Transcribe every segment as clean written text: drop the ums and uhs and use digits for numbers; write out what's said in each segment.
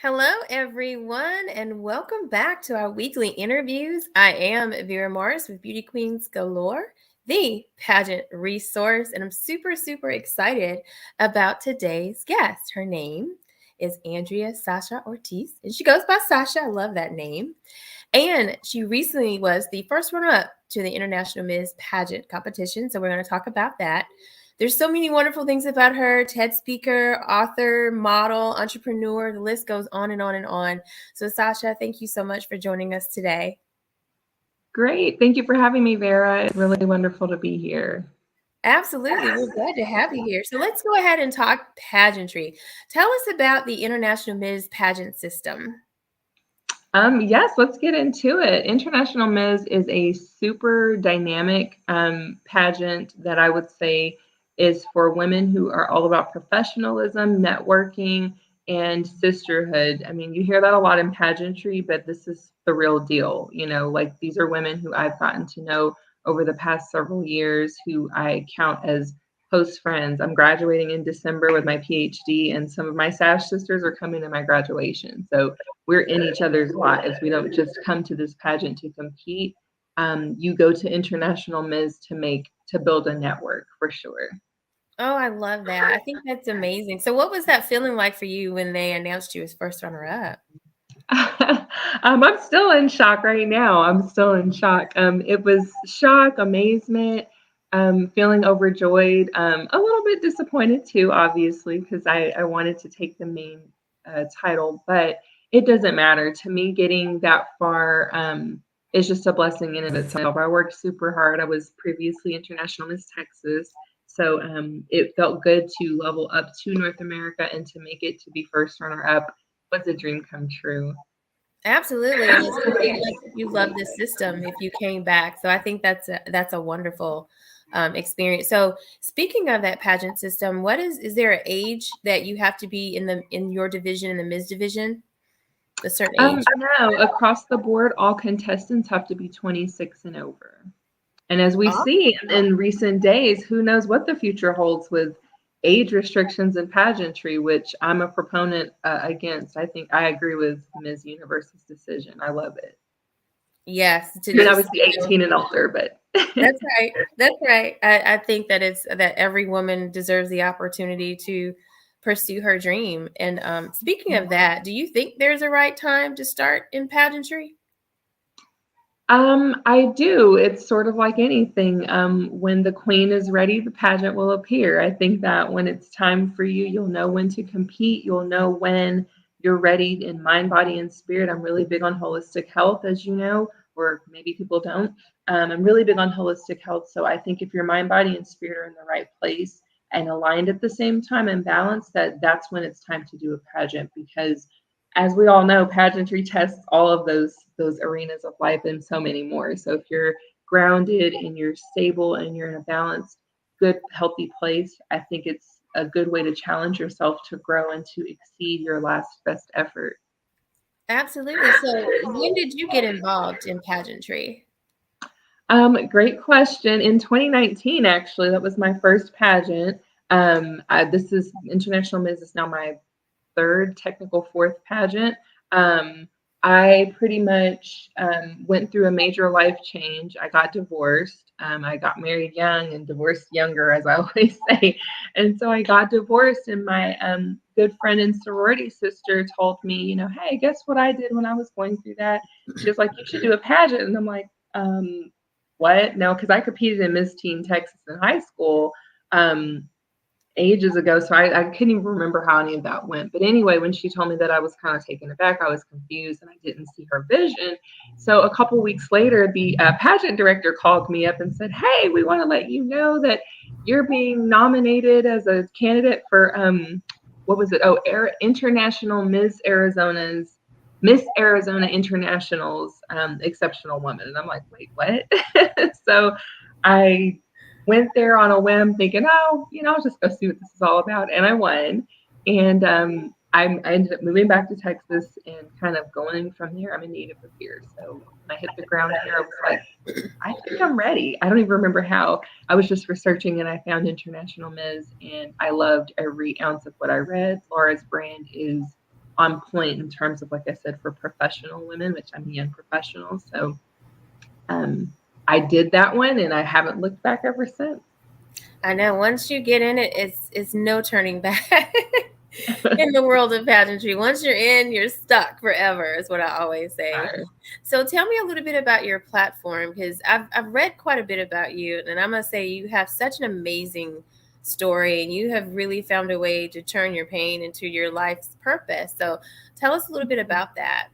Hello, everyone, and welcome back to our weekly interviews. I am Vera Morris with Beauty Queens Galore, the pageant resource, and I'm super excited about today's guest. Her name is Andrea Sasha Ortiz, and she goes by Sasha. I love that name. And she recently was the first runner-up to the International Ms. Pageant competition, so we're going to talk about that. There's so many wonderful things about her: TED speaker, author, model, entrepreneur. The list goes on and on and on. So, Sasha, thank you so much for joining us today. Great. Thank you for having me, Vera. It's really wonderful to be here. Absolutely. We're glad to have you here. So, let's go ahead and talk pageantry. Tell us about the International Ms. Pageant system. Yes, let's get into it. International Ms. is a super dynamic pageant that I would say is for women who are all about professionalism, networking, and sisterhood. I mean, you hear that a lot in pageantry, but this is the real deal. Like these are women who I've gotten to know over the past several years who I count as close friends. I'm graduating in December with my PhD, and some of my Sash sisters are coming to my graduation. So we're in each other's lives. We don't just come to this pageant to compete. You go to International Ms. to build a network for sure. Oh, I love that. I think that's amazing. So, what was that feeling like for you when they announced you as first runner up? I'm still in shock right now. I'm still in shock. It was shock, amazement, feeling overjoyed, a little bit disappointed too, obviously, because I wanted to take the main title, but it doesn't matter. To me, getting that far is just a blessing in and of itself. I worked super hard. I was previously International Miss Texas. So it felt good to level up to North America and to make it to be first runner up was a dream come true. Absolutely, and it seems like you love this system if you came back. So I think that's a wonderful experience. So speaking of that pageant system, is there an age that you have to be in your division, in the Ms. division, a certain age? No, across the board, all contestants have to be 26 and over. And as we Oh, see in recent days, who knows what the future holds with age restrictions in pageantry, which I'm a proponent against. I think I agree with Ms. Universe's decision. I love it. yes, to I mean, just obviously 18 and older, but that's right. That's right. I think that every woman deserves the opportunity to pursue her dream. And speaking of that, do you think there's a right time to start in pageantry? I do. It's sort of like anything. When the queen is ready, the pageant will appear. I think that when it's time for you, you'll know when to compete. You'll know when you're ready in mind, body, and spirit. I'm really big on holistic health, as you know, or maybe people don't. I'm really big on holistic health. So I think if your mind, body, and spirit are in the right place and aligned at the same time and balanced, that's when it's time to do a pageant because as we all know, pageantry tests all of those arenas of life and so many more. So if you're grounded and you're stable and you're in a balanced, good, healthy place, I think it's a good way to challenge yourself to grow and to exceed your last best effort. Absolutely. So, when did you get involved in pageantry? Great question. In 2019, actually, that was my first pageant. This is International Ms. is now my third, technical fourth pageant. I pretty much went through a major life change. I got divorced. I got married young and divorced younger, as I always say. And so I got divorced, and my good friend and sorority sister told me, hey, guess what I did when I was going through that? She was like, you should do a pageant. And I'm like, what? No, because I competed in Miss Teen Texas in high school. Ages ago, so I couldn't even remember how any of that went. But anyway, when she told me that, I was kind of taken aback. I was confused and I didn't see her vision. So a couple weeks later, the pageant director called me up and said, hey, we want to let you know that you're being nominated as a candidate for what was it? Oh, International Miss Arizona International's exceptional woman. And I'm like, wait, what? So I went there on a whim thinking, oh, I'll just go see what this is all about. And I won. And I ended up moving back to Texas and kind of going from there. I'm a native of here. So when I hit the ground here, I was like, I think I'm ready. I don't even remember how. I was just researching and I found International Ms. and I loved every ounce of what I read. Laura's brand is on point in terms of, like I said, for professional women, which I'm a young professional. So I did that one, and I haven't looked back ever since. I know once you get in it, it's no turning back in the world of pageantry. Once you're in, you're stuck forever, is what I always say. So tell me a little bit about your platform, because I've read quite a bit about you, and I must say you have such an amazing story, and you have really found a way to turn your pain into your life's purpose. So tell us a little bit about that.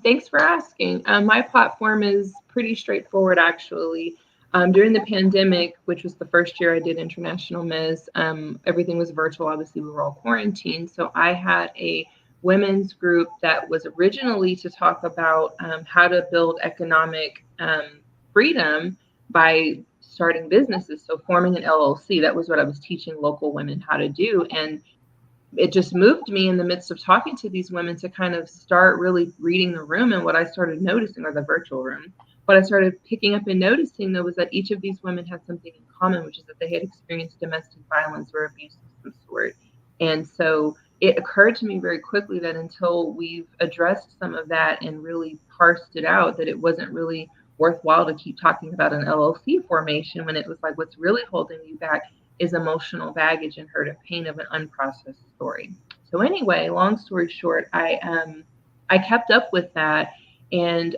Thanks for asking. My platform is pretty straightforward, actually. During the pandemic, which was the first year I did International Ms., everything was virtual. Obviously, we were all quarantined. So I had a women's group that was originally to talk about how to build economic freedom by starting businesses. So forming an LLC, that was what I was teaching local women how to do. And it just moved me in the midst of talking to these women to kind of start really reading the room. And what I started noticing, or the virtual room, what I started picking up and noticing, though, was that each of these women had something in common, which is that they had experienced domestic violence or abuse of some sort. And so it occurred to me very quickly that until we've addressed some of that and really parsed it out, that it wasn't really worthwhile to keep talking about an LLC formation, when it was like, what's really holding you back is emotional baggage and hurt and pain of an unprocessed story. So anyway, long story short, I kept up with that, and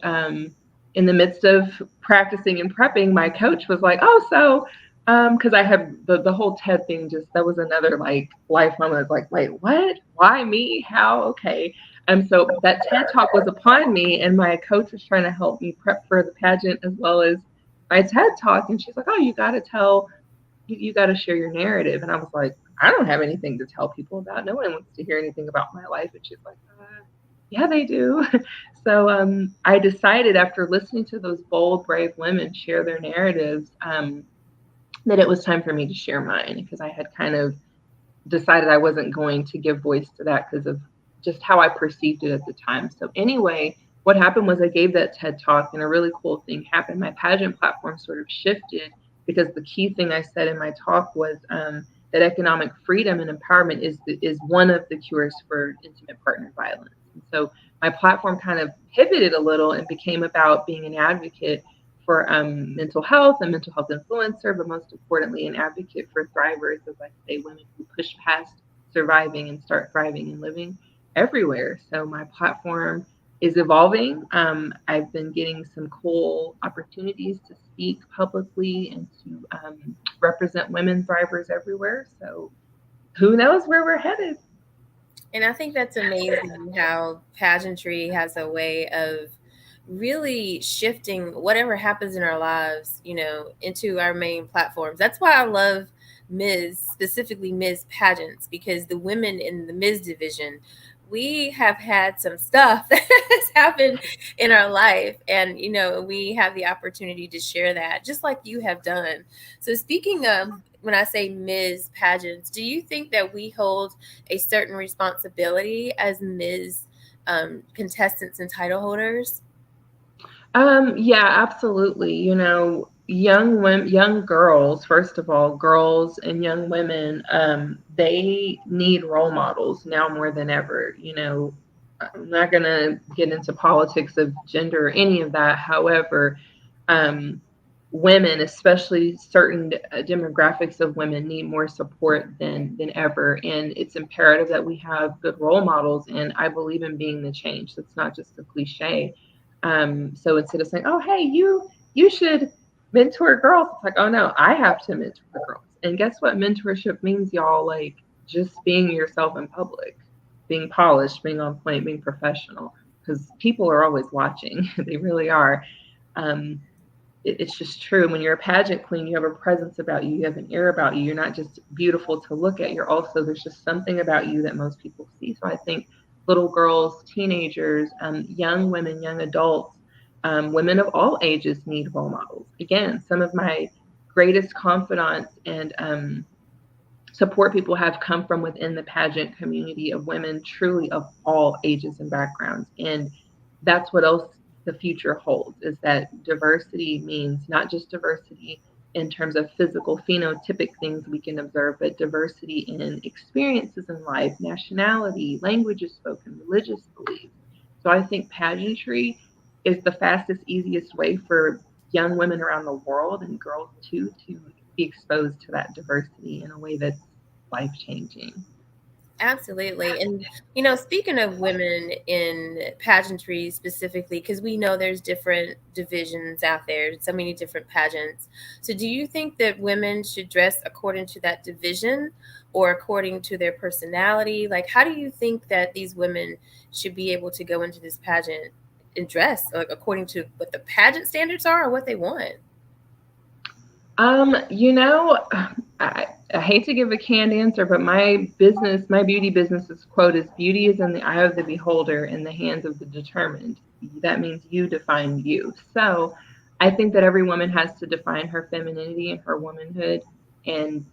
in the midst of practicing and prepping, my coach was like, "Oh, so." Because I have the whole TED thing, just that was another like life moment. I was like, wait, what? Why me? How? Okay. So that TED talk was upon me, and my coach was trying to help me prep for the pageant as well as my TED talk. And she's like, "Oh, you got to tell, you got to share your narrative." And I was like, "I don't have anything to tell people about. No one wants to hear anything about my life." And she's like, "Yeah, they do." So I decided, after listening to those bold, brave women share their narratives, that it was time for me to share mine, because I had kind of decided I wasn't going to give voice to that because of just how I perceived it at the time. So anyway, what happened was I gave that TED talk, and a really cool thing happened. My pageant platform sort of shifted, because the key thing I said in my talk was that economic freedom and empowerment is one of the cures for intimate partner violence. And so my platform kind of pivoted a little and became about being an advocate for mental health and mental health influencer, but most importantly, an advocate for thrivers, as I say, women who push past surviving and start thriving and living everywhere. So my platform is evolving. I've been getting some cool opportunities to speak publicly and to represent women thrivers everywhere. So who knows where we're headed? And I think that's amazing how pageantry has a way of really shifting whatever happens in our lives, into our main platforms. That's why I love Ms., specifically Ms. pageants, because the women in the Ms. division, we have had some stuff that has happened in our life, and we have the opportunity to share that just like you have done. So speaking of, when I say Ms. pageants, do you think that we hold a certain responsibility as Ms. Contestants and title holders? Yeah, absolutely. Young women, young girls, first of all, girls and young women, they need role models now more than ever. I'm not going to get into politics of gender or any of that. However, um, women, especially certain demographics of women, need more support than ever. And it's imperative that we have good role models. And I believe in being the change. That's not just a cliche. So instead of saying, "Oh, hey, you should mentor girls," it's like, "Oh no, I have to mentor the girls." And guess what? Mentorship means, y'all, like just being yourself in public, being polished, being on point, being professional, because people are always watching. They really are. Um, it's just true. When you're a pageant queen, you have a presence about you, you have an air about you. You're not just beautiful to look at. You're also, there's just something about you that most people see. So I think little girls, teenagers, young women, young adults, women of all ages need role models. Again, some of my greatest confidants and support people have come from within the pageant community of women, truly of all ages and backgrounds. And that's what else the future holds, is that diversity means not just diversity in terms of physical phenotypic things we can observe, but diversity in experiences in life, nationality, languages spoken, religious beliefs. So I think pageantry is the fastest, easiest way for young women around the world and girls too to be exposed to that diversity in a way that's life changing. Absolutely. And, speaking of women in pageantry specifically, because we know there's different divisions out there, so many different pageants. So, do you think that women should dress according to that division or according to their personality? Like, how do you think that these women should be able to go into this pageant and dress like according to what the pageant standards are or what they want? You know, I hate to give a canned answer, but my beauty business's quote is beauty is in the eye of the beholder, in the hands of the determined. That means you define you. So I think that every woman has to define her femininity and her womanhood and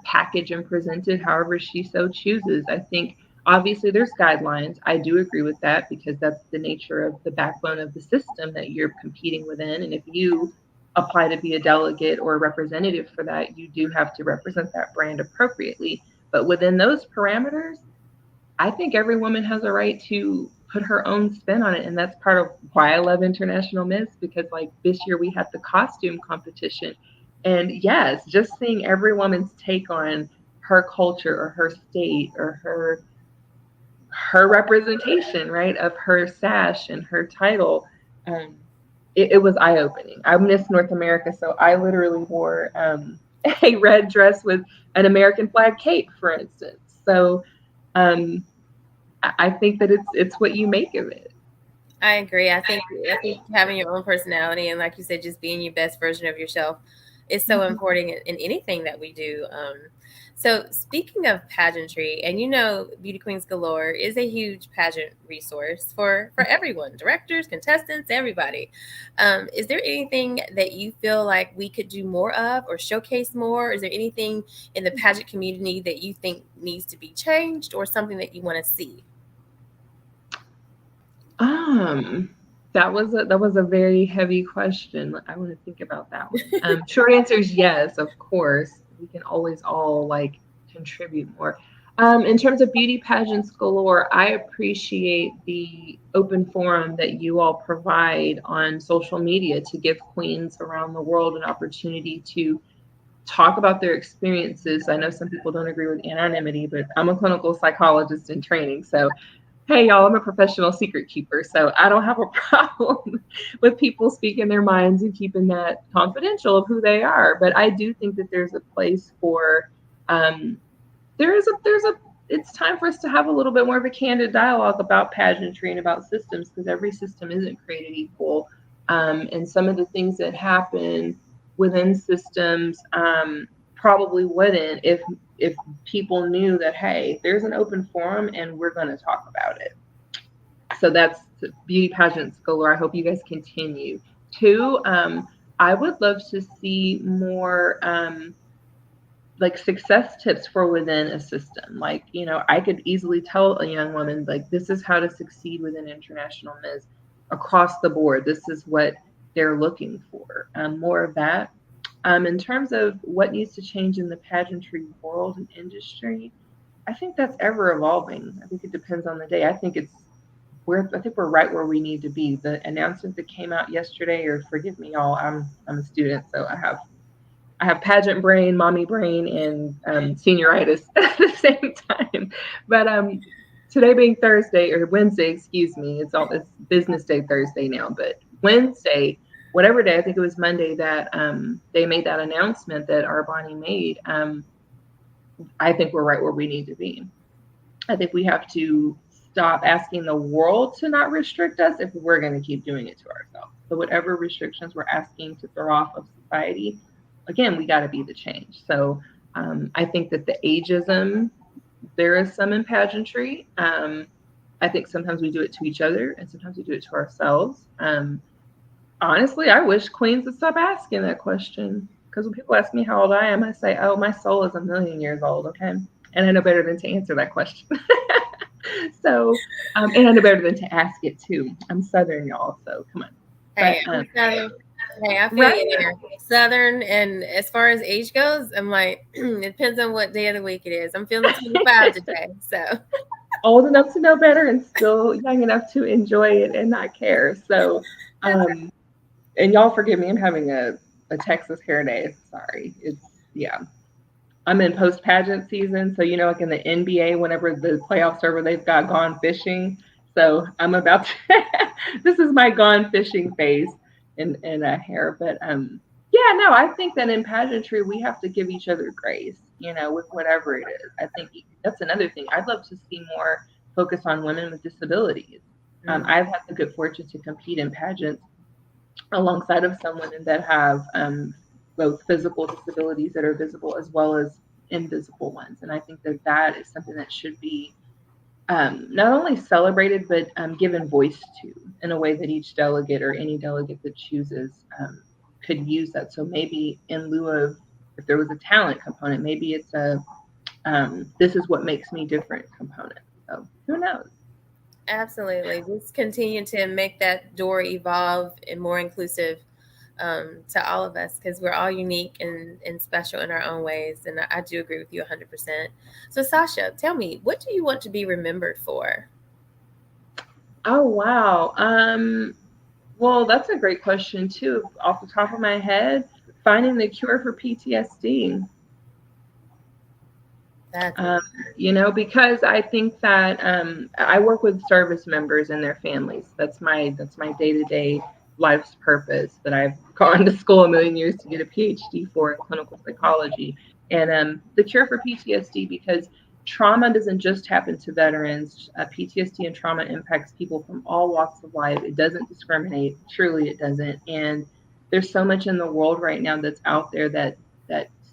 package and present it however she so chooses. I think obviously there's guidelines. I do agree with that because that's the nature of the backbone of the system that you're competing within. And if you apply to be a delegate or a representative for that, you do have to represent that brand appropriately. But within those parameters, I think every woman has a right to put her own spin on it. And that's part of why I love International Miss, because like this year we had the costume competition. And yes, just seeing every woman's take on her culture or her state or her representation, right, of her sash and her title, um, it was eye opening. I missed North America, so I literally wore a red dress with an American flag cape, for instance. So um, I think that it's what you make of it. I agree. I think having your own personality and, like you said, just being your best version of yourself is so Mhm. important in anything that we do. So speaking of pageantry, and Beauty Queens Galore is a huge pageant resource for everyone, directors, contestants, everybody. Is there anything that you feel like we could do more of or showcase more? Is there anything in the pageant community that you think needs to be changed or something that you want to see? Um, that was a very heavy question. I want to think about that one. Short answer is yes, of course. We can always all like contribute more. In terms of beauty pageants galore, I appreciate the open forum that you all provide on social media to give queens around the world an opportunity to talk about their experiences. I know some people don't agree with anonymity, but I'm a clinical psychologist in training, so hey y'all, I'm a professional secret keeper, so I don't have a problem with people speaking their minds and keeping that confidential of who they are. But I do think that there's a place for um, there's a it's time for us to have a little bit more of a candid dialogue about pageantry and about systems, because every system isn't created equal, and some of the things that happen within systems probably wouldn't if people knew that hey, there's an open forum and we're going to talk about it. So that's beauty pageants galore. I hope you guys continue. Two, I would love to see more like success tips for within a system. Like, I could easily tell a young woman, like, this is how to succeed within International Ms across the board. This is what they're looking for. More of that. In terms of what needs to change in the pageantry world and industry, I think that's ever evolving. I think it depends on the day. I think we're right where we need to be. The announcement that came out yesterday, or forgive me, y'all, I'm a student, so I have pageant brain, mommy brain, and senioritis at the same time. But today being Thursday or Wednesday, excuse me, it's business day Thursday now, but Wednesday, whatever day, I think it was Monday that they made that announcement that Arbani made. I think we're right where we need to be. I think we have to stop asking the world to not restrict us if we're going to keep doing it to ourselves. So whatever restrictions we're asking to throw off of society, again, we got to be the change. So I think that the ageism, there is some in pageantry. I think sometimes we do it to each other and sometimes we do it to ourselves. Honestly, I wish queens would stop asking that question, because when people ask me how old I am, I say, oh, my soul is a million years old, okay? And I know better than to answer that question. So, and I know better than to ask it too. I'm Southern, y'all, so come on. Hey, But I'm Southern. Hey, I feel Right? you there. Southern, and as far as age goes, I'm like, it depends on what day of the week it is. I'm feeling 25 today, so Old enough to know better and still young enough to enjoy it and not care. So, that's um, and y'all forgive me, I'm having a Texas hair day. Sorry. Yeah. I'm in post pageant season. So, like in the NBA, whenever the playoffs are over, they've got gone fishing. So I'm about to, this is my gone fishing phase in hair. But yeah, no, I think that in pageantry, we have to give each other grace, with whatever it is. I think that's another thing. I'd love to see more focus on women with disabilities. mm, I've had the good fortune to compete in pageants alongside of some women that have both physical disabilities that are visible as well as invisible ones. And I think that that is something that should be not only celebrated, but given voice to in a way that each delegate or any delegate that chooses could use that. So maybe in lieu of, if there was a talent component, maybe it's a this is what makes me different component. So who knows? absolutely. Just continue to make that door evolve and more inclusive to all of us because we're all unique and special in our own ways. And I do agree with you 100%. So, Sasha, tell me, what do you want to be remembered for? Oh wow. Well, that's a great question too. Off the top of my head, finding the cure for PTSD. That's Um, because I think that I work with service members and their families. That's my day to day life's purpose. That I've gone to school a million years to get a PhD for in clinical psychology, and the cure for PTSD, because trauma doesn't just happen to veterans. PTSD and trauma impacts people from all walks of life. It doesn't discriminate. Truly, it doesn't. And there's so much in the world right now that's out there that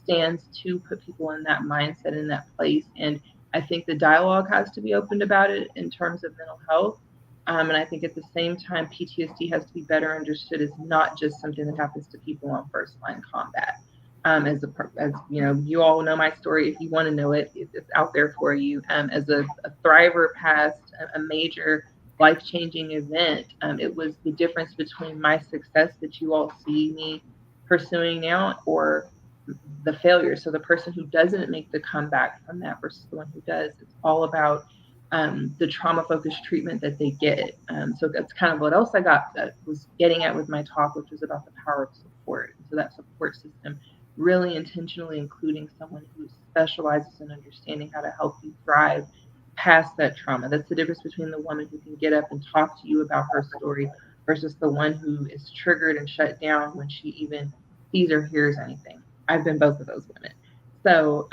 stands to put people in that mindset, in that place. And I think the dialogue has to be opened about it in terms of mental health. And I think at the same time, PTSD has to be better understood as not just something that happens to people on first line combat. As you all know my story. If you want to know it, it's out there for you. As a thriver past a major life changing event, it was the difference between my success that you all see me pursuing now, or the failure. So the person who doesn't make the comeback from that versus the one who does, it's all about the trauma focused treatment that they get. So that's kind of what else I got that was getting at with my talk, which was about the power of support. So that support system, really intentionally including someone who specializes in understanding how to help you thrive past that trauma. That's the difference between the woman who can get up and talk to you about her story versus the one who is triggered and shut down when she even sees or hears anything. I've been both of those women. So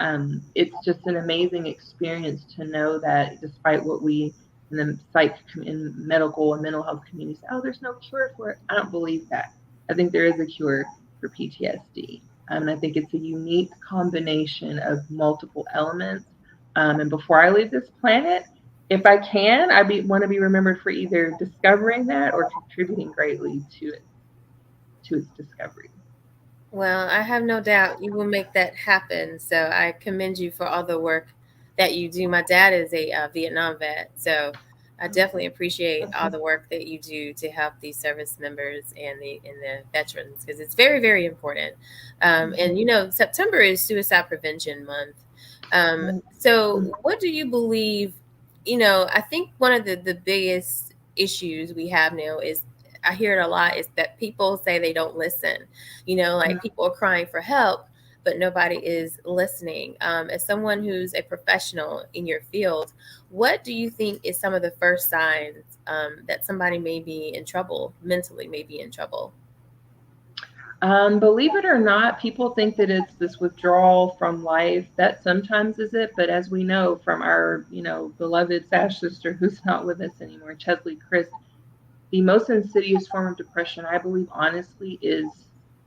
it's just an amazing experience to know that despite what we in the in medical and mental health community say, oh, there's no cure for it. I don't believe that. I think there is a cure for PTSD. And I think it's a unique combination of multiple elements. And before I leave this planet, if I can, want to be remembered for either discovering that or contributing greatly to its discovery. Well, I have no doubt you will make that happen. So I commend you for all the work that you do. My dad is a Vietnam vet, so I definitely appreciate all the work that you do to help these service members and the veterans because it's very very important. And September is Suicide Prevention Month. So what do you believe? I think one of the biggest issues we have now is I hear it a lot is that people say they don't listen. Like people are crying for help, but nobody is listening. As someone who's a professional in your field, what do you think is some of the first signs that somebody may be in trouble, mentally may be in trouble? Believe it or not, people think that it's this withdrawal from life. That sometimes is it, but as we know from our, beloved Sash sister who's not with us anymore, Chesley Chris, the most insidious form of depression, I believe, honestly, is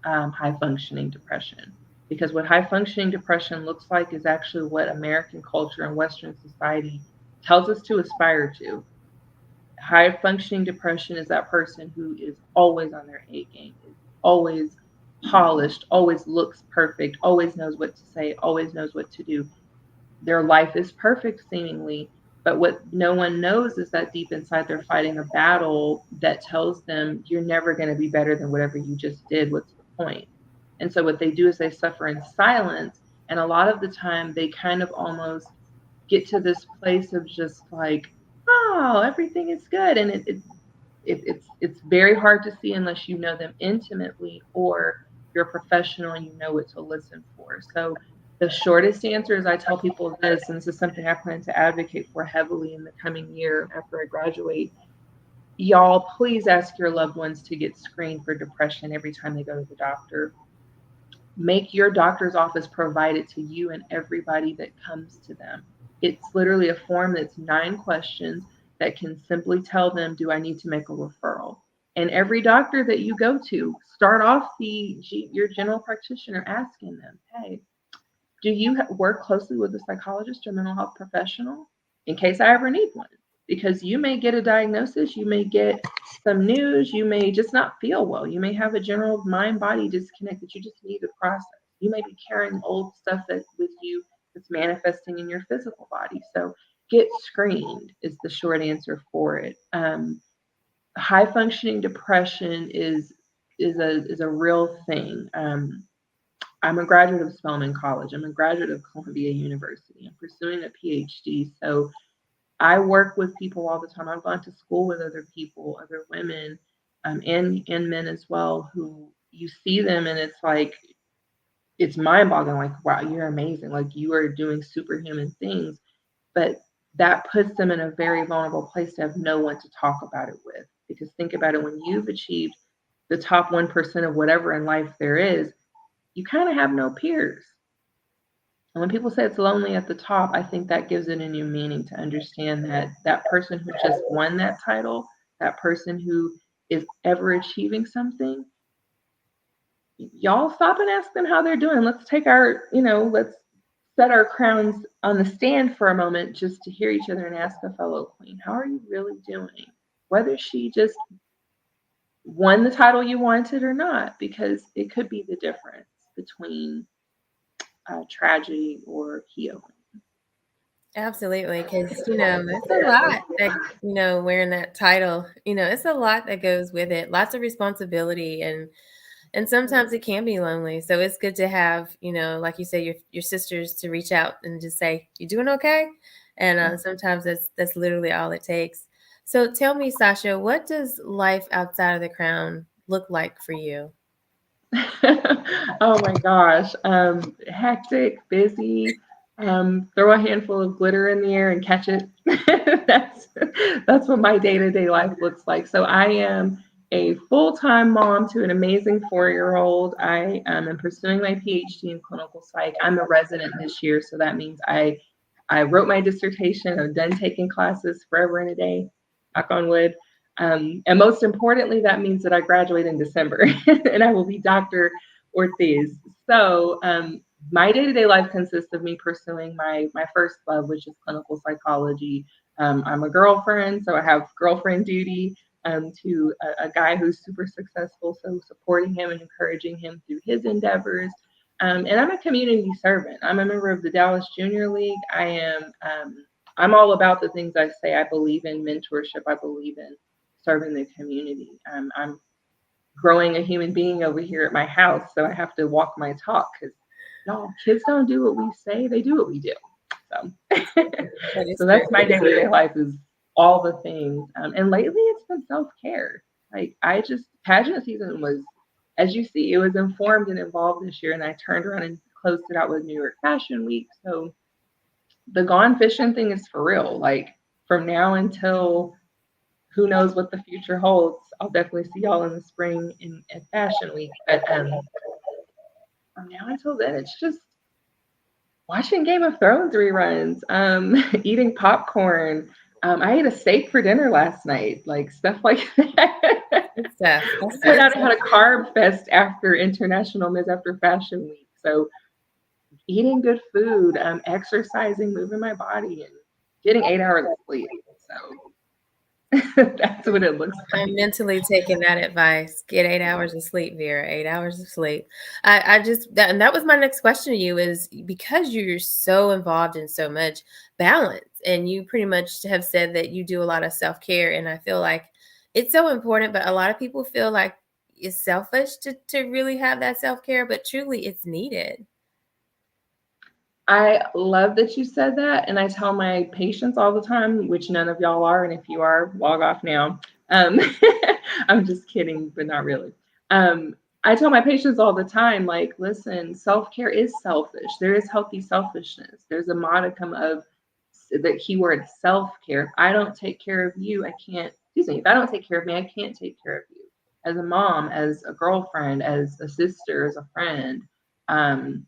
high functioning depression. Because what high functioning depression looks like is actually what American culture and Western society tells us to aspire to. High functioning depression is that person who is always on their A game, is always polished, always looks perfect, always knows what to say, always knows what to do. Their life is perfect seemingly, But what no one knows is that deep inside they're fighting a battle that tells them you're never going to be better than whatever you just did. What's the point? And so what they do is they suffer in silence. And a lot of the time they kind of almost get to this place of just like, oh, everything is good. And it's very hard to see unless you know them intimately or you're a professional and you know what to listen for. So the shortest answer is I tell people this, and this is something I plan to advocate for heavily in the coming year after I graduate. Y'all, please ask your loved ones to get screened for depression every time they go to the doctor. Make your doctor's office provide it to you and everybody that comes to them. It's literally a form that's 9 questions that can simply tell them, do I need to make a referral? And every doctor that you go to, start off your general practitioner asking them, hey, do you work closely with a psychologist or mental health professional in case I ever need one? Because you may get a diagnosis, you may get some news, you may just not feel well, you may have a general mind body disconnect that you just need to process. You may be carrying old stuff that with you that's manifesting in your physical body. So get screened is the short answer for it. High functioning depression is a real thing. I'm a graduate of Spelman College. I'm a graduate of Columbia University. I'm pursuing a PhD. So I work with people all the time. I've gone to school with other people, other women, and men as well, who you see them and it's like, it's mind boggling. Like, wow, you're amazing. Like, you are doing superhuman things. But that puts them in a very vulnerable place to have no one to talk about it with. Because think about it, when you've achieved the top 1% of whatever in life there is, you kind of have no peers. And when people say it's lonely at the top, I think that gives it a new meaning to understand that that person who just won that title, that person who is ever achieving something, y'all stop and ask them how they're doing. Let's set our crowns on the stand for a moment just to hear each other and ask a fellow queen, how are you really doing? Whether she just won the title you wanted or not, because it could be the difference between tragedy or healing. Absolutely, because it's a lot that wearing that title. It's a lot that goes with it. Lots of responsibility, and sometimes it can be lonely. So it's good to have like you say, your sisters to reach out and just say, "You doing okay?" And sometimes that's literally all it takes. So tell me, Sasha, what does life outside of the crown look like for you? Oh my gosh. Hectic, busy. Throw a handful of glitter in the air and catch it. that's that's what my day-to-day life looks like. So I am a full-time mom to an amazing 4-year-old. I am pursuing my PhD in clinical psych. I'm a resident this year, so that means I wrote my dissertation. I'm done taking classes forever and a day. Knock on wood. And most importantly, that means that I graduate in December and I will be Dr. Ortiz. So my day-to-day life consists of me pursuing my first love, which is clinical psychology. I'm a girlfriend, so I have girlfriend duty to a guy who's super successful, so supporting him and encouraging him through his endeavors. And I'm a community servant. I'm a member of the Dallas Junior League. I'm all about the things I say. I believe in mentorship. I believe in serving the community. I'm growing a human being over here at my house, so I have to walk my talk because y'all, kids don't do what we say; they do what we do. So, so that's my day-to-day life is all the things. And lately, it's been self-care. Like pageant season was, as you see, it was informed and involved this year, and I turned around and closed it out with New York Fashion Week. So the gone fishing thing is for real. Like from now until who knows what the future holds. I'll definitely see y'all in the spring at Fashion Week. But from now until then, it's just watching Game of Thrones reruns, eating popcorn. I ate a steak for dinner last night, like stuff like that. Good stuff. I went out and had a carb fest after International Ms. after Fashion Week. So eating good food, exercising, moving my body, and getting 8 hours of sleep. So That's what it looks I'm like. mentally taking that advice. Get 8 hours of sleep, Vera. 8 hours of sleep. I just that and that was my next question to you is because you're so involved in so much balance, and you pretty much have said that you do a lot of self care, and I feel like it's so important. But a lot of people feel like it's selfish to really have that self care, but truly it's needed. I love that you said that. And I tell my patients all the time, which none of y'all are. And if you are, log off now. Um, I'm just kidding, but not really. Um, I tell my patients all the time, like, listen, self care is selfish. There is healthy selfishness. There's a modicum of the keyword self care. If I don't take care of you, I can't, excuse me, if I don't take care of me, I can't take care of you. As a mom, as a girlfriend, as a sister, as a friend. Um,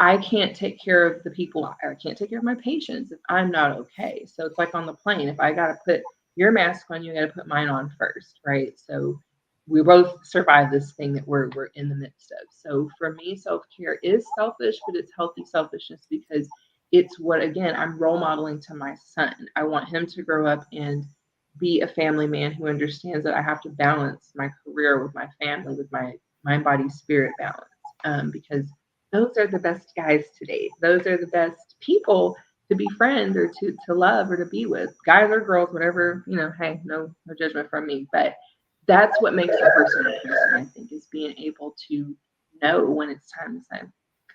I can't take care of the people, I can't take care of my patients if I'm not okay. So it's like on the plane, if I got to put your mask on, you got to put mine on first, right? So we both survive this thing that we're in the midst of. So for me, self care is selfish, but it's healthy selfishness because it's what, again, I'm role modeling to my son. I want him to grow up and be a family man who understands that I have to balance my career with my family, with my mind, body, spirit balance. Because those are the best guys today. Those are the best people to be friends or to love or to be with. Guys or girls, whatever, hey, no judgment from me. But that's what makes a person a person, I think, is being able to know when it's time to say,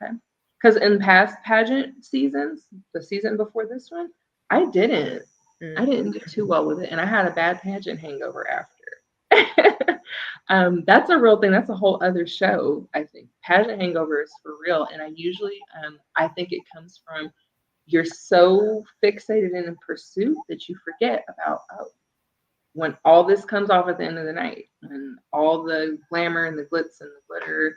okay. Because in past pageant seasons, the season before this one, I didn't. I Mm. didn't do too well with it, and I had a bad pageant hangover after. That's a real thing. That's a whole other show. I think pageant hangover is for real, and I usually, I think it comes from you're so fixated and in pursuit that you forget about when all this comes off at the end of the night, and all the glamour and the glitz and the glitter,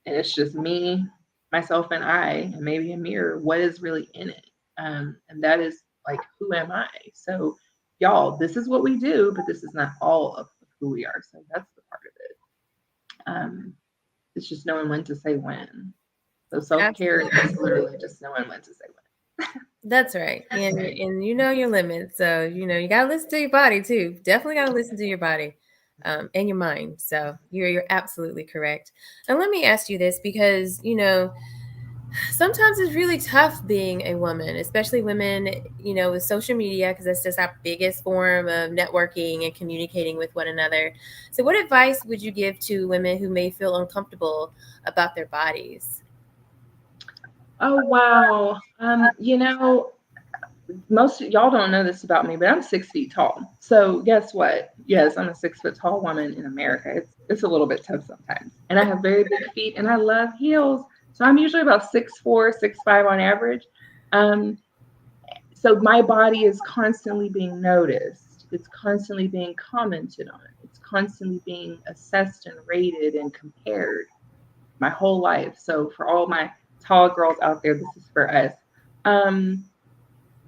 and it's just me, myself, and I, and maybe a mirror. What is really in it? And that is like, who am I? So, y'all, this is what we do, but this is not all of who we are. So that's the part of it. It's just knowing when to say when. So self care is Absolutely. literally just knowing when to say That's right. And you know your limits. So, you gotta listen to your body too. Definitely gotta listen to your body. And your mind. So you're absolutely correct. And let me ask you this because, sometimes it's really tough being a woman, especially women, with social media, because that's just our biggest form of networking and communicating with one another. So what advice would you give to women who may feel uncomfortable about their bodies? when. Oh wow. Most of y'all don't know this about me, but I'm 6 feet tall. So guess what? Yes, I'm a 6 foot tall woman in America. It's a little bit tough sometimes. And I have very big feet and I love heels. So I'm usually about 6'4", 6'5" on average. Um, so my body is constantly being noticed. It's constantly being commented on. It's constantly being assessed and rated and compared my whole life. So for all my tall girls out there, this is for us. Um,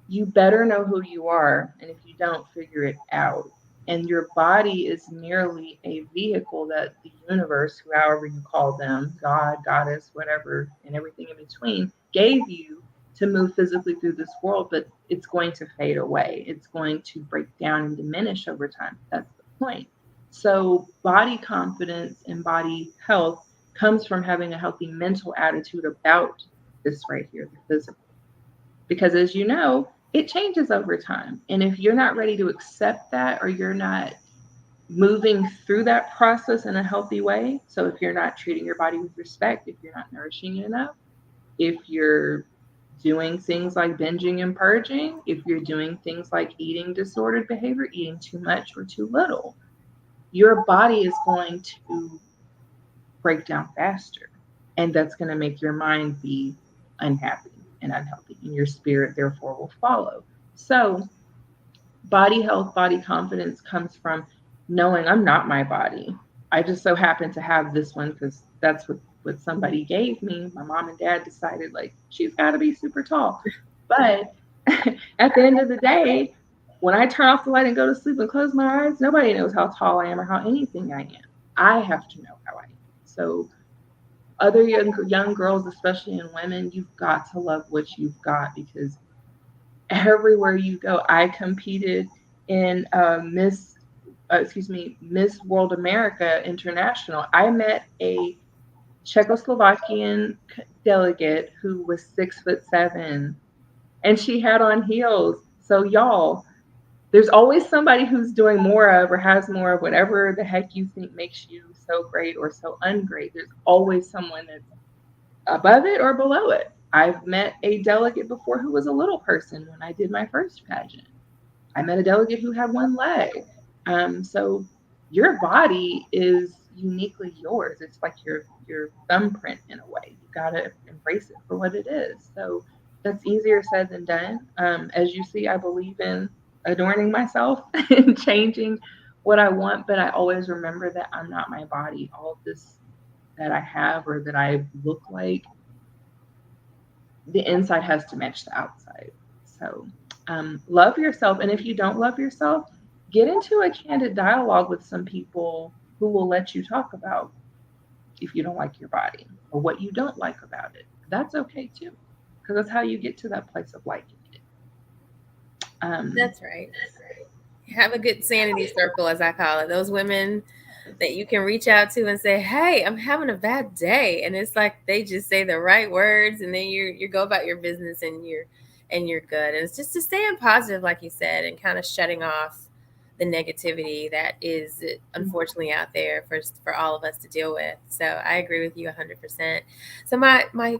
you better know who you are. And if you don't, figure it out. And your body is merely a vehicle that the universe, however you call them, God, goddess, whatever, and everything in between, gave you to move physically through this world, but it's going to fade away. It's going to break down and diminish over time. That's the point. So, body confidence and body health comes from having a healthy mental attitude about this right here, the physical. Because as you know, it changes over time. And if you're not ready to accept that or you're not moving through that process in a healthy way, so if you're not treating your body with respect, if you're not nourishing it enough, if you're doing things like binging and purging, if you're doing things like eating disordered behavior, eating too much or too little, your body is going to break down faster. And that's going to make your mind be unhappy and unhealthy, and your spirit, therefore, will follow. So, body health, body confidence comes from knowing I'm not my body. I just so happen to have this one because that's what somebody gave me. My mom and dad decided, like, she's got to be super tall. But at the end of the day, when I turn off the light and go to sleep and close my eyes, nobody knows how tall I am or how anything I am. I have to know how I am. So other young girls, especially in women, you've got to love what you've got because everywhere you go, I competed in Miss World America International. I met a Czechoslovakian delegate who was 6'7", and she had on heels. So y'all, there's always somebody who's doing more of or has more of whatever the heck you think makes you so great or so ungreat. There's always someone that's above it or below it. I've met a delegate before who was a little person when I did my first pageant. I met a delegate who had one leg. So your body is uniquely yours. It's like your thumbprint in a way. You gotta embrace it for what it is. So that's easier said than done. As you see, I believe in adorning myself and changing what I want, but I always remember that I'm not my body. All of this that I have or that I look like, the inside has to match the outside. So love yourself. And if you don't love yourself, get into a candid dialogue with some people who will let you talk about if you don't like your body or what you don't like about it. That's okay too, because that's how you get to that place of liking it. That's right. Have a good sanity circle, as I call it. Those women that you can reach out to and say, "Hey, I'm having a bad day," and it's like they just say the right words, and then you go about your business and you're good. And it's just to staying positive, like you said, and kind of shutting off the negativity that is unfortunately out there for all of us to deal with. So I agree with you 100%. So my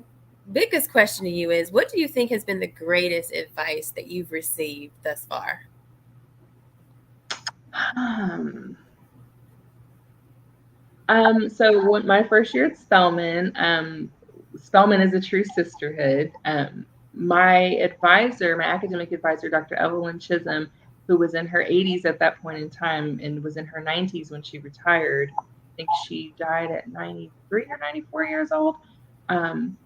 biggest question to you is, what do you think has been the greatest advice that you've received thus far? um, so when my first year at Spelman, Spelman is a true sisterhood. My advisor, my academic advisor, Dr. Evelyn Chisholm, who was in her 80s at that point in time and was in her 90s when she retired. I think she died at 93 or 94 years old. Um,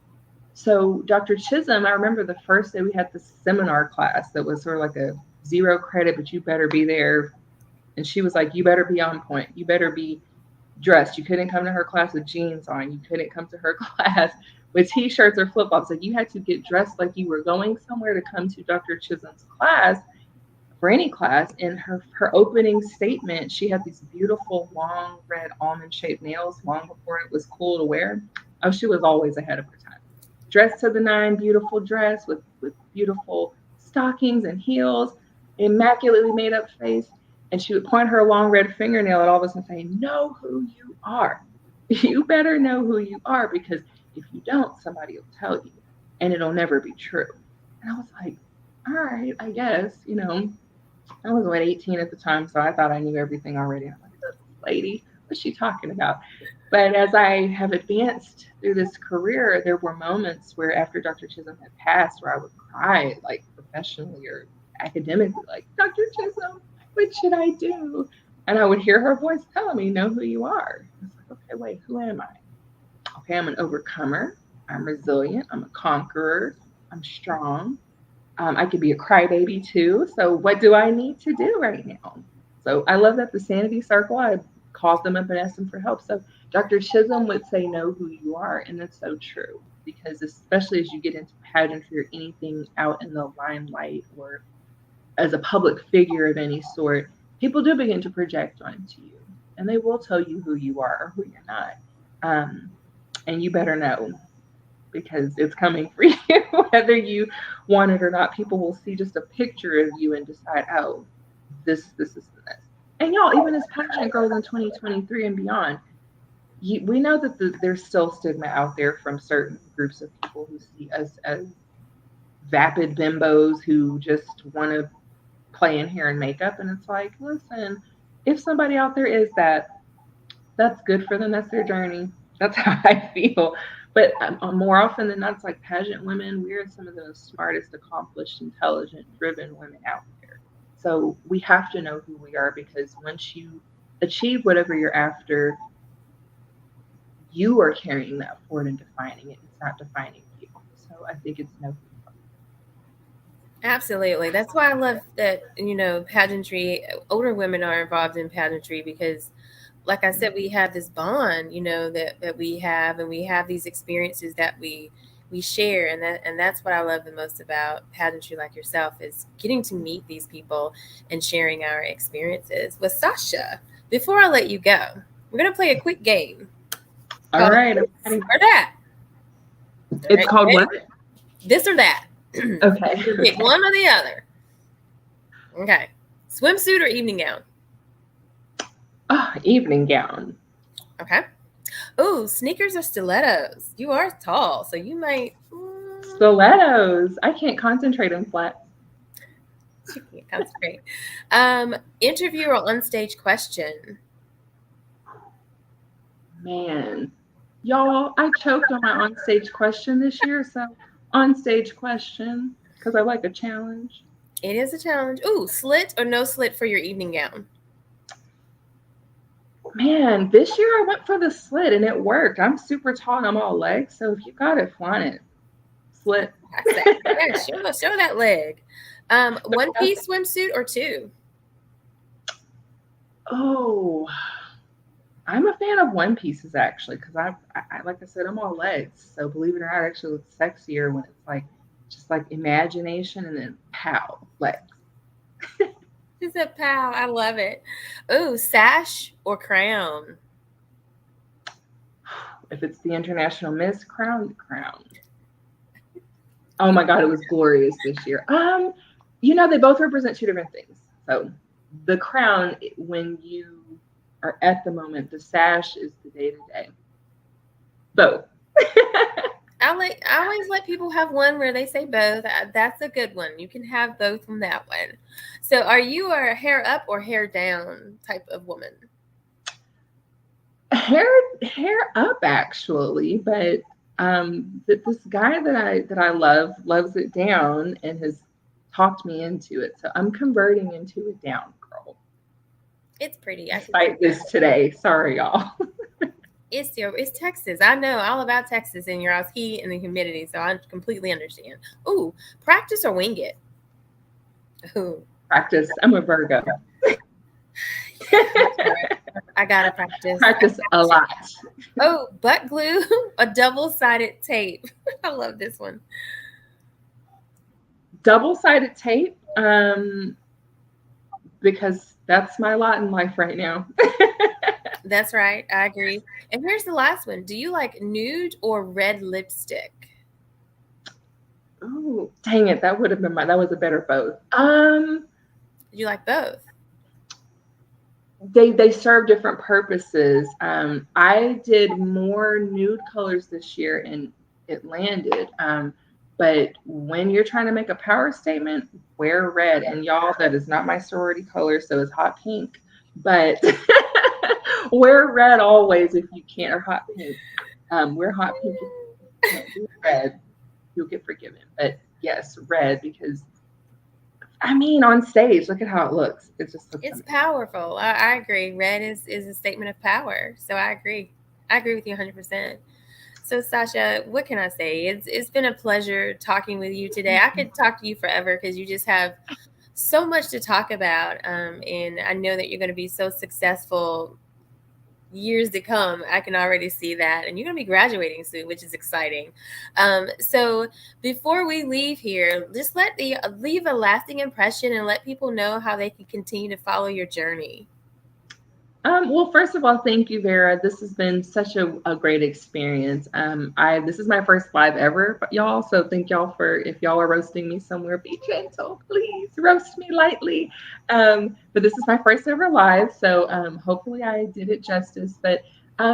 so Dr. Chisholm, I remember the first day we had this seminar class that was sort of like a zero credit, but you better be there. And she was like, you better be on point. You better be dressed. You couldn't come to her class with jeans on. You couldn't come to her class with t-shirts or flip-flops. Like you had to get dressed like you were going somewhere to come to Dr. Chisholm's class for any class. In her opening statement, she had these beautiful long red almond shaped nails long before it was cool to wear. Oh, she was always ahead of her time. Dressed to the nine, beautiful dress with beautiful stockings and heels, immaculately made up face. And she would point her long red fingernail at all of us and say, know who you are. You better know who you are, because if you don't, somebody will tell you and it'll never be true. And I was like, all right, I guess, I was what, 18 at the time, so I thought I knew everything already. I'm like, this lady, what's she talking about? But as I have advanced through this career, there were moments where after Dr. Chisholm had passed where I would cry, like professionally or academically, like, Dr. Chisholm, what should I do? And I would hear her voice telling me, know who you are. I was like, okay, wait, who am I? Okay, I'm an overcomer. I'm resilient. I'm a conqueror. I'm strong. I could be a crybaby too. So what do I need to do right now? So I love that the sanity circle, I called them up and asked them for help. So Dr. Chisholm would say, know who you are. And that's so true, because especially as you get into pageantry or anything out in the limelight or as a public figure of any sort, people do begin to project onto you and they will tell you who you are or who you're not. Um, and you better know, because it's coming for you, whether you want it or not. People will see just a picture of you and decide, oh, this is this. And y'all, even as pageant girls in 2023 and beyond, we know that there's still stigma out there from certain groups of people who see us as vapid bimbos who just want to play in hair and makeup. And it's like, listen, if somebody out there is that, that's good for them. That's their journey. That's how I feel. But more often than not, it's like pageant women, we're some of the smartest, accomplished, intelligent, driven women out there. So we have to know who we are, because once you achieve whatever you're after, you are carrying that forward and defining it. It's not defining you. So I think it's no. Absolutely. That's why I love that, pageantry, older women are involved in pageantry because, like I said, we have this bond, that we have, and we have these experiences that we we share, and that's what I love the most about pageantry like yourself is getting to meet these people and sharing our experiences. With Sasha, before I let you go, we're gonna play a quick game All called right. I'm This ready. or That. All It's right, called ready? what? This or that. Okay. Pick one or the other. Okay. Swimsuit or evening gown? Oh, evening gown. Okay. Oh, sneakers or stilettos? You are tall, so you might. Stilettos. I can't concentrate on flats. You can't concentrate. Interview or onstage question? Man, y'all, I choked on my onstage question this year, so onstage question because I like a challenge. It is a challenge. Ooh, slit or no slit for your evening gown? Man, this year I went for the slit and it worked. I'm super tall and I'm all legs, so if you got it, flaunt it. Slit. That's that. Yeah, show that leg. One piece swimsuit or two? Oh, I'm a fan of one pieces actually because I like I said, I'm all legs. So believe it or not, it actually looks sexier when it's like just like imagination and then pow, legs. She's a pal. I love it. Ooh, sash or crown? If it's the International Miss Crown, crown. Oh my God, it was glorious this year. They both represent two different things. So the crown, when you are at the moment, the sash is the day to day. Both. I always let people have one where they say both. That's a good one. You can have both from that one. So, are you a hair up or hair down type of woman? hair hair up actually, but this guy that I love loves it down and has talked me into it. So I'm converting into a down girl. It's pretty. I can see Despite this that. today. Sorry y'all. It's Texas. I know all about Texas and your house heat and the humidity, so I completely understand. Ooh, practice or wing it? Ooh, Practice. I'm a Virgo. I gotta practice. Practice a lot. Oh, butt glue, a double-sided tape. I love this one. Double-sided tape, because that's my lot in life right now. That's right. I agree. And here's the last one. Do you like nude or red lipstick? Oh, dang it. That was a better both. Do you like both? They serve different purposes. I did more nude colors this year and it landed. But when you're trying to make a power statement, wear red. And y'all, that is not my sorority color, so it's hot pink. But wear red always if you can, or hot pink. Wear hot pink if you can't do red. You'll get forgiven. But yes, red because I mean, on stage, look at how it looks. It just looks It's amazing. powerful. I agree. Red is a statement of power. So I agree. I agree with you 100%. So Sasha, what can I say? It's been a pleasure talking with you today. I could talk to you forever because you just have so much to talk about. And I know that you're going to be so successful years to come. I can already see that. And you're going to be graduating soon, which is exciting. So before we leave here, just leave a lasting impression and let people know how they can continue to follow your journey. Well, first of all, thank you, Vera. This has been such a great experience. This is my first live ever, y'all. So thank y'all for if y'all are roasting me somewhere, be gentle, please roast me lightly. But this is my first ever live, so hopefully I did it justice. But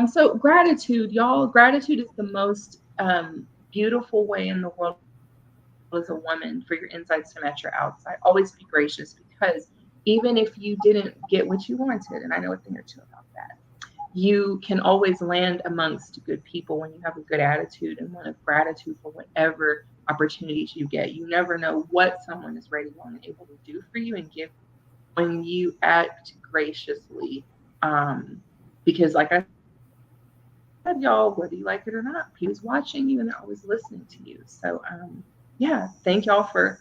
so gratitude, y'all. Gratitude is the most beautiful way in the world as a woman for your insides to match your outside. Always be gracious because even if you didn't get what you wanted, and I know a thing or two about that, you can always land amongst good people when you have a good attitude and one of gratitude for whatever opportunities you get. You never know what someone is ready, willing, and able to do for you and give when you act graciously. Because, like I said, y'all, whether you like it or not, he's watching you and they're always listening to you. So, yeah, thank y'all for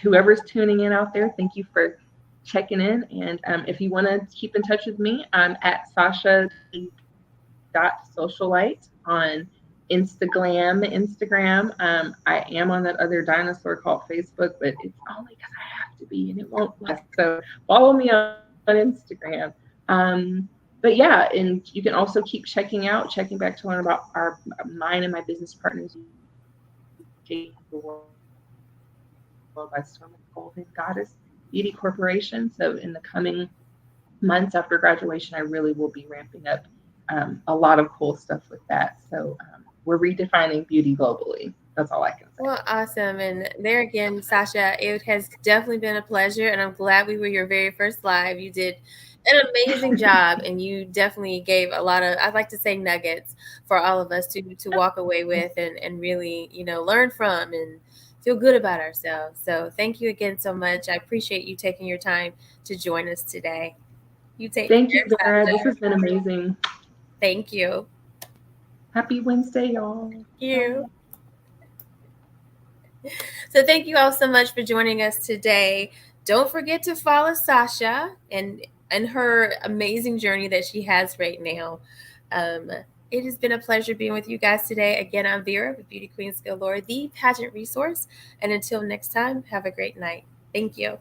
whoever's tuning in out there. Thank you for checking in. And if you want to keep in touch with me, I'm at Sasha.socialite on Instagram. I am on that other dinosaur called Facebook, but it's only because I have to be and it won't last. So follow me on Instagram. But yeah, and you can also keep checking back to learn about our mine and my business partners the world by storm with Golden Goddess Beauty Corporation. So in the coming months after graduation, I really will be ramping up a lot of cool stuff with that. So we're redefining beauty globally. That's all I can say. Well, awesome. And there again, Sasha, it has definitely been a pleasure. And I'm glad we were your very first live. You did an amazing job. And you definitely gave a lot of, I'd like to say, nuggets for all of us to walk away with and really, learn from and feel good about ourselves. So thank you again so much. I appreciate you taking your time to join us today. You take Thank you, care, Vera. This has Sasha. been amazing. Thank you. Happy Wednesday, y'all. Thank you. So thank you all so much for joining us today. Don't forget to follow Sasha and her amazing journey that she has right now. Um, it has been a pleasure being with you guys today. Again, I'm Vera with Beauty Queens Galore, the pageant resource. And until next time, have a great night. Thank you.